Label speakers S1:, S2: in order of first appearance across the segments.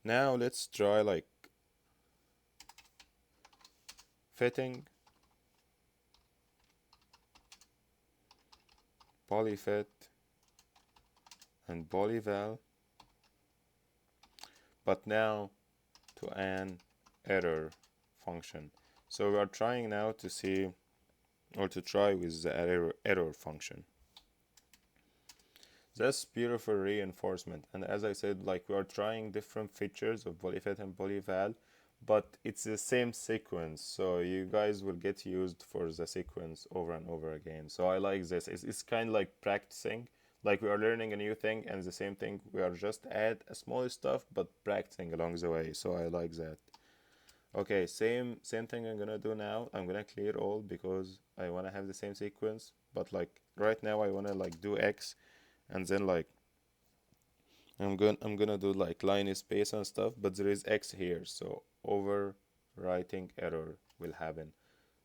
S1: Now let's try like fitting polyfit and polyval, but now to an error function. So we are trying now to see or to try with the error function. That's beautiful reinforcement, and as I said, like we are trying different features of polyfit and polyval, but it's the same sequence, so you guys will get used for the sequence over and over again. So I like this. It's kind of like practicing, like we are learning a new thing, and the same thing we are just add a small stuff but practicing along the way. So I like that. Okay, same thing I'm gonna do now. I'm gonna clear all because I wanna have the same sequence, but like right now I wanna like do X, and then like I'm gonna do like line space and stuff, but there is X here, so overwriting error will happen.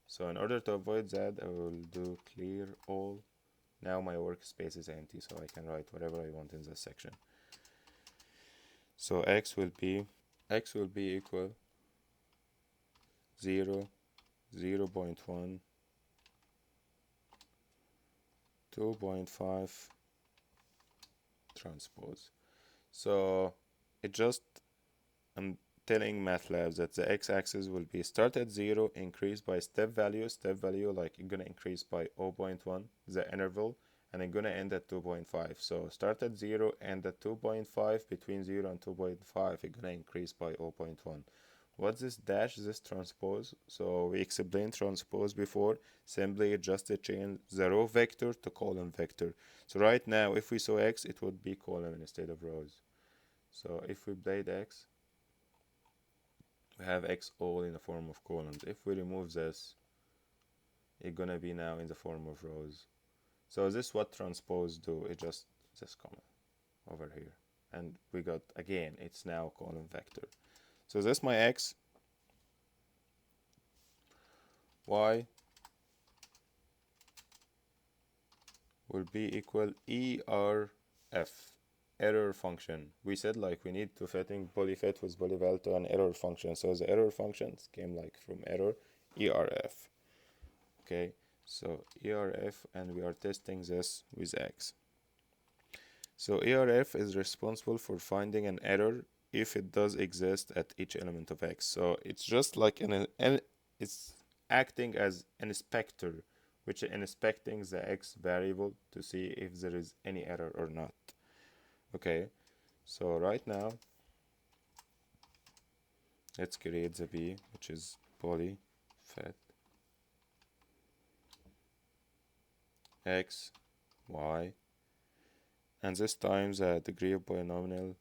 S1: So in order to avoid that, I will do clear all. Now my workspace is empty, so I can write whatever I want in this section. So X will be equal 0, 0.1, 2.5 transpose. So it just, I'm telling MATLAB that the x-axis will be start at 0, increase by step value like it's gonna increase by 0.1, the interval, and it's gonna end at 2.5. So start at 0, end at 2.5, between 0 and 2.5 it's gonna increase by 0.1. What's this dash, this transpose? So we explained transpose before, simply just to change the row vector to column vector. So right now if we saw x, it would be column instead of rows. So if we played x, we have x all in the form of columns. If we remove this, it's gonna be now in the form of rows. So this what transpose do, it just this comma over here, and we got again it's now column vector. So this my x, y will be equal ERF, error function. We said like we need to fitting polyfit with polyval to an error function, so the error functions came like from error ERF. Okay, so ERF, and we are testing this with X. So ERF is responsible for finding an error if it does exist at each element of X. So it's just like it's acting as an inspector, which is inspecting the X variable to see if there is any error or not. Okay, so right now let's create the B, which is polyfit X, Y, and this time the degree of polynomial,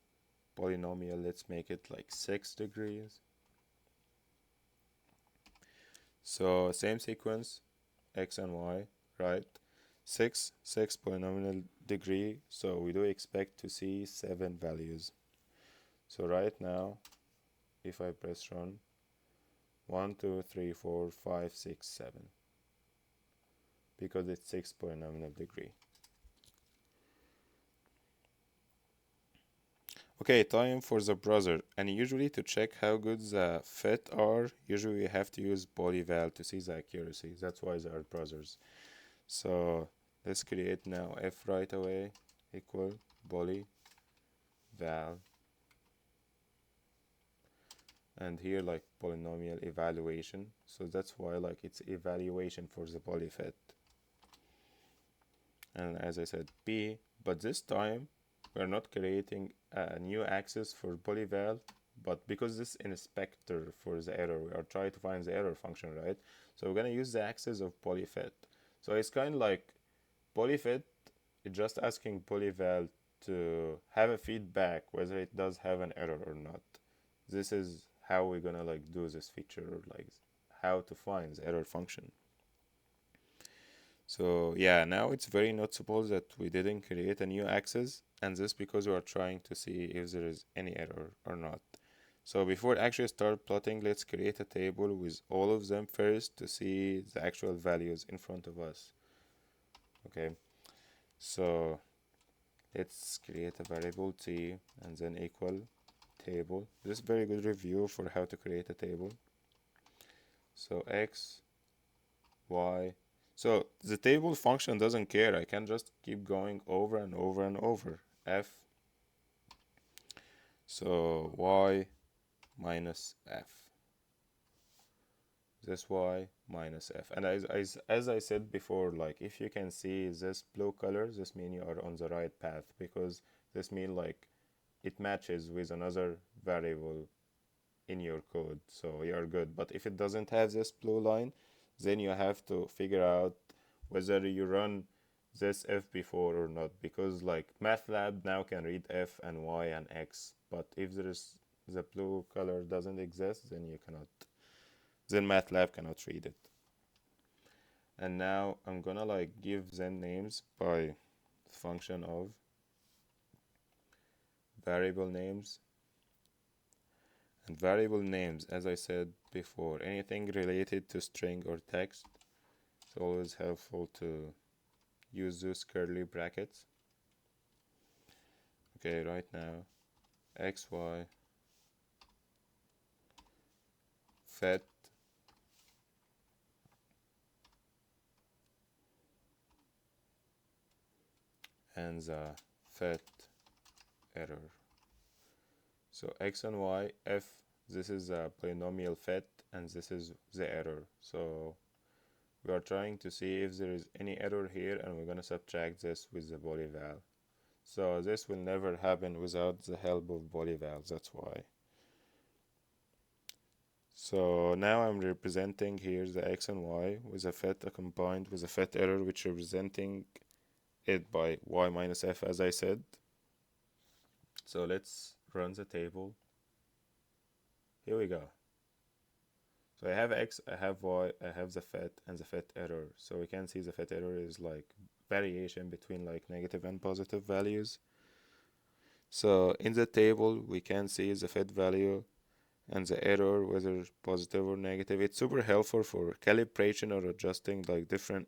S1: let's make it like 6 degrees. So same sequence, x and y, right? 6 polynomial degree, so we do expect to see 7 values. So right now if I press run, 1 2 3 4 5 6 7, because it's 6 polynomial degree. Okay, time for the browser, and usually to check how good the fit are, usually we have to use polyval to see the accuracy. That's why there are browsers. So let's create now f right away equal polyval, and here like polynomial evaluation. So that's why like it's evaluation for the polyfit. And as I said p, but this time we're not creating a new axis for polyval, but because this inspector for the error, we are trying to find the error function, right? So we're gonna use the axis of polyfit. So it's kind of like polyfit, it's just asking polyval to have a feedback whether it does have an error or not. This is how we're gonna like do this feature, or like how to find the error function. So yeah, now it's very noticeable that we didn't create a new axis, and this because we are trying to see if there is any error or not. So before actually start plotting, let's create a table with all of them first to see the actual values in front of us. Okay, so let's create a variable t and then equal table. This is very good review for how to create a table. So x, y. So the table function doesn't care. I can just keep going over and over and over. F. So y minus f. This y minus f. And as I said before, like if you can see this blue color, this means you are on the right path, because this means like it matches with another variable in your code, so you are good. But if it doesn't have this blue line, then you have to figure out whether you run this f before or not, because like MATLAB now can read f and y and x, but if there is the blue color doesn't exist, then you cannot, then MATLAB cannot read it. And now I'm gonna like give them names by function of variable names. And variable names, as I said before, anything related to string or text, it's always helpful to use those curly brackets. Okay, right now, xy, fit, and the fit error. So x and y, f, this is a polynomial fit, and this is the error. So we are trying to see if there is any error here, and we're going to subtract this with the polyval. So this will never happen without the help of polyval, that's why. So now I'm representing here the x and y with a fit combined with a fit error, which representing it by y minus f, as I said. So let's run the table. Here we go. So I have x, I have y, I have the fit and the fit error. So we can see the fit error is like variation between like negative and positive values. So in the table we can see the fit value and the error, whether positive or negative. It's super helpful for calibration or adjusting like different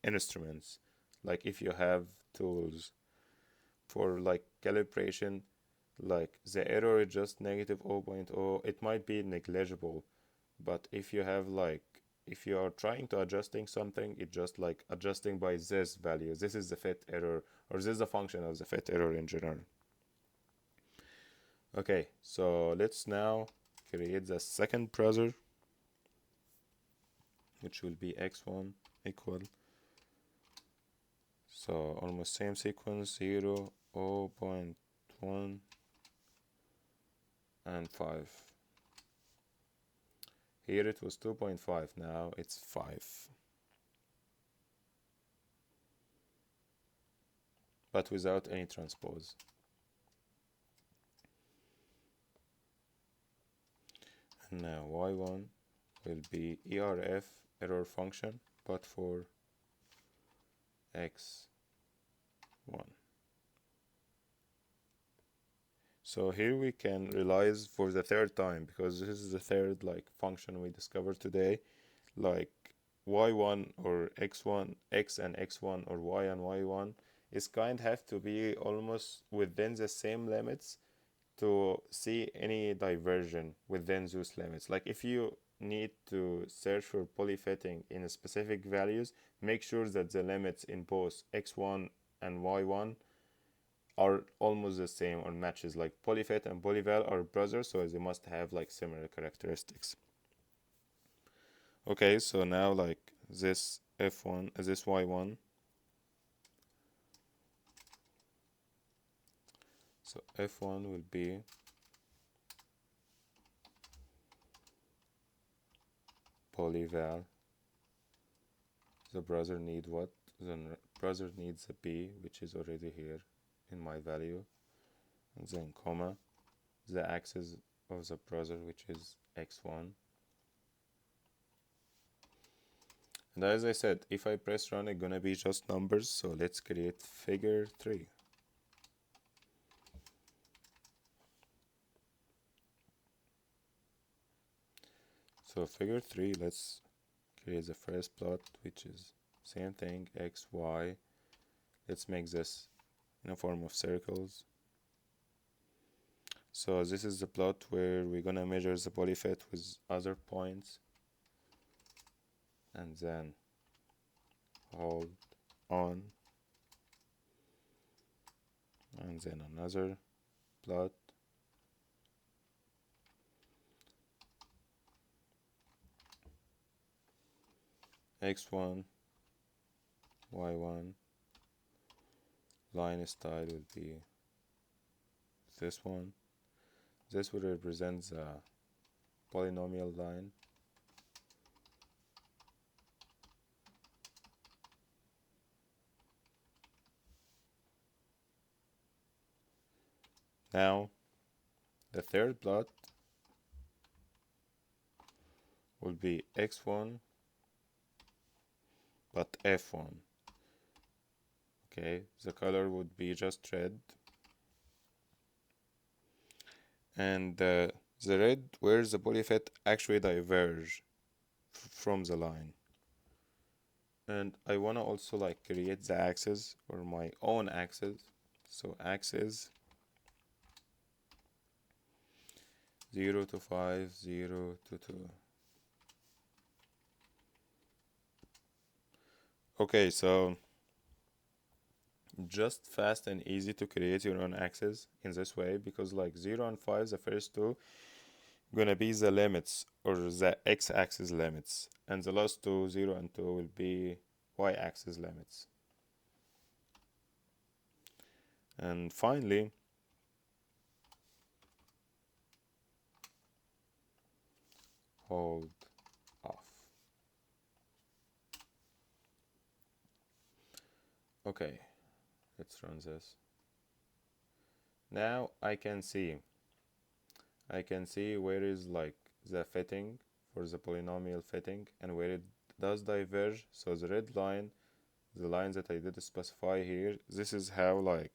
S1: instruments. Like if you have tools for like calibration, like the error is just negative 0.0, it might be negligible. But if you have like, if you are trying to adjusting something, it's just like adjusting by this value. This is the fit error, or this is the function of the fit error in general. Okay, so let's now create the second browser, which will be x1 equal, so almost same sequence, 0, 0.1, and 5. Here it was 2.5, now it's 5. But without any transpose. And now y1 will be ERF error function, but for x1. So here we can realize for the third time, because this is the third like function we discovered today, like y1 or x1, x and x1, or y and y1 is kind have to be almost within the same limits to see any diversion within those limits. Like if you need to search for polyfitting in specific values, make sure that the limits in both x1 and y1 are almost the same or matches. Like Polyfit and Polyval are brothers, so they must have like similar characteristics. Okay, so now like this f1, this y1, so f1 will be Polyval. The browser need what? The browser needs a b, which is already here in my value, and then comma, the axis of the browser, which is x1. And as I said, if I press run, it's gonna be just numbers. So let's create figure 3. So figure 3, let's create the first plot, which is same thing, x, y. Let's make this in a form of circles. So this is the plot where we're gonna measure the polyfit with other points and then hold on and then another plot. X1, Y1, line style will be this one. This will represent the polynomial line. Now, the third plot will be X1 but F1. Okay, the color would be just red. And the red where the polyfit actually diverge from the line. And I wanna also like create the axis or my own axis. So axis 0 to 5, 0 to 2. Okay, so just fast and easy to create your own axis in this way, because like 0 and 5, the first two, gonna be the limits or the x-axis limits, and the last two, 0 and 2, will be y-axis limits. And finally, hold off. Okay, let's run this. Now I can see where is like the fitting for the polynomial fitting and where it does diverge. So the red line, the line that I did specify here, this is how like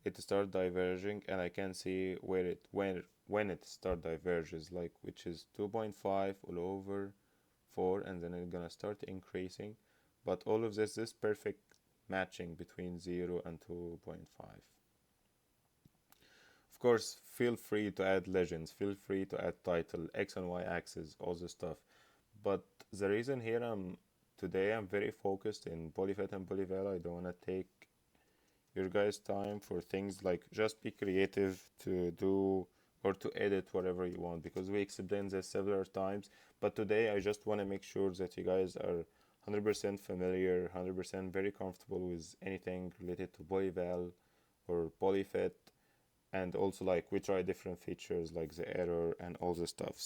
S1: it start diverging, and I can see where it when it start diverges, like which is 2.5 all over 4, and then it's gonna start increasing. But all of this is perfect matching between 0 and 2.5. Of course, feel free to add legends, feel free to add title, X and Y axis, all this stuff. But the reason here today I'm very focused in Polyfit and Polyval. I don't wanna take your guys' time for things like just be creative to do or to edit whatever you want, because we explained this several times. But today I just wanna make sure that you guys are 100% familiar, 100% very comfortable with anything related to Polyval or Polyfit, and also like we try different features like the error and all the stuff.